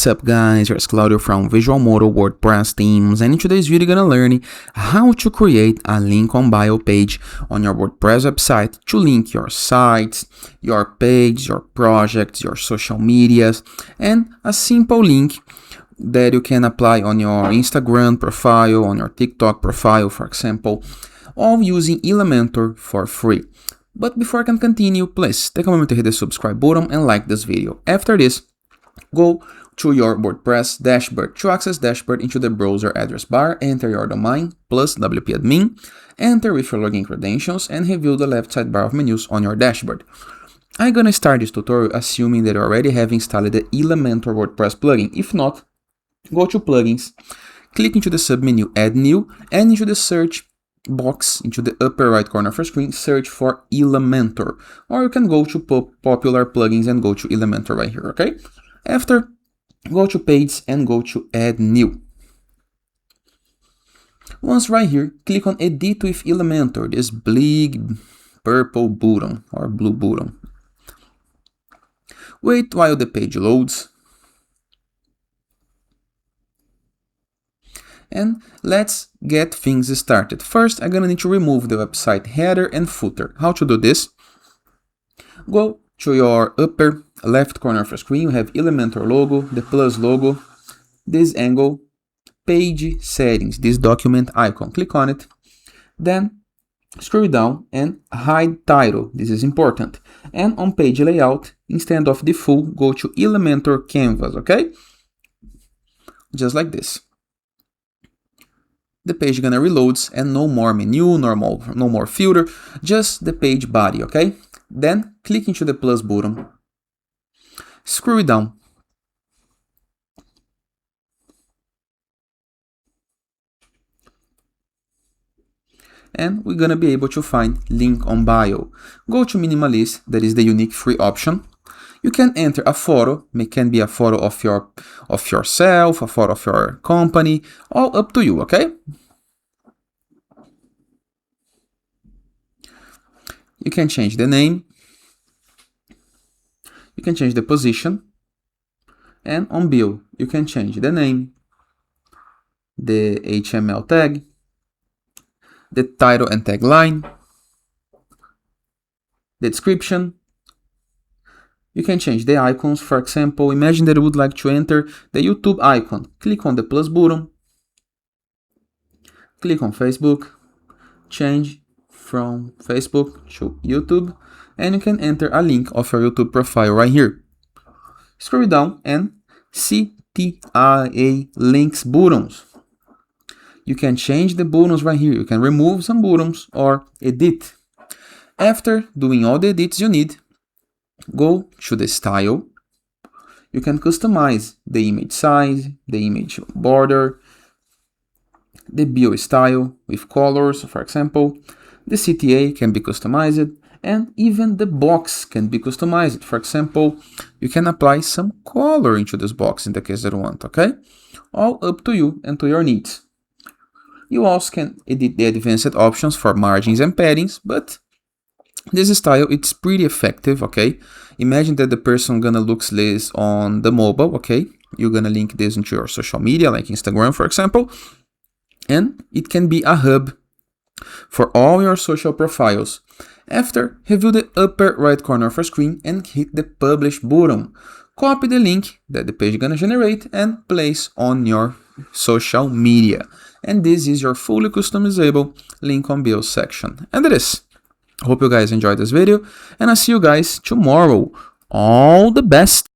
What's up guys, here's Claudio from Visual Modo WordPress themes, and in today's video you're gonna learn how to create a link on bio page on your WordPress website to link your sites, your page, your projects, your social medias, and a simple link that you can apply on your Instagram profile, on your TikTok profile, for example, all using Elementor for free. But before I can continue, please take a moment to hit the subscribe button and like this video. After this, go to your WordPress dashboard. To access dashboard, into the browser address bar, enter your domain plus WP admin, enter with your login credentials, and review the left sidebar of menus on your dashboard. I'm gonna start this tutorial assuming that you already have installed the Elementor WordPress plugin. If not, go to plugins, click into the submenu add new, and into the search box into the upper right corner of your screen, search for Elementor, or you can go to popular plugins and go to Elementor right here, okay? After, go to page and go to add new. Once right here, click on edit with Elementor, this big purple button or blue button. Wait while the page loads. And let's get things started. First, I'm gonna need to remove the website header and footer. How to do this? Go to your upper left corner of your screen, you have Elementor logo, the plus logo, this angle, page settings, this document icon. Click on it. Then scroll down and hide title. This is important. And on page layout, instead of the full, go to Elementor canvas, okay? Just like this. The page gonna reloads and no more menu, no more filter, just the page body, okay? Then click into the plus button, scroll down, and we're gonna be able to find link on bio. Go to minimalist, that is the unique free option. You can enter a photo, it can be a photo of yourself, a photo of your company, all up to you, okay? You can change the name, you can change the position, and on bio, you can change the name, the HTML tag, the title and tagline, the description. You can change the icons. For example, imagine that you would like to enter the YouTube icon. Click on the plus button, click on Facebook, change from Facebook to YouTube, and you can enter a link of your YouTube profile right here. Scroll down and CTA links buttons. You can change the buttons right here. You can remove some buttons or edit. After doing all the edits you need, go to the style. You can customize the image size, the image border, the bio style with colors, for example. The CTA can be customized, and even the box can be customized. For example, you can apply some color into this box in the case that you want, okay? All up to you and to your needs. You also can edit the advanced options for margins and paddings, but this style, it's pretty effective, okay? Imagine that the person gonna look this on the mobile, okay? You're gonna link this into your social media, like Instagram, for example, and it can be a hub for all your social profiles. After, review the upper right corner of your screen and hit the publish button. Copy the link that the page is gonna generate and place on your social media. And this is your fully customizable link on bio section. And that is. Hope you guys enjoyed this video, and I'll see you guys tomorrow. All the best!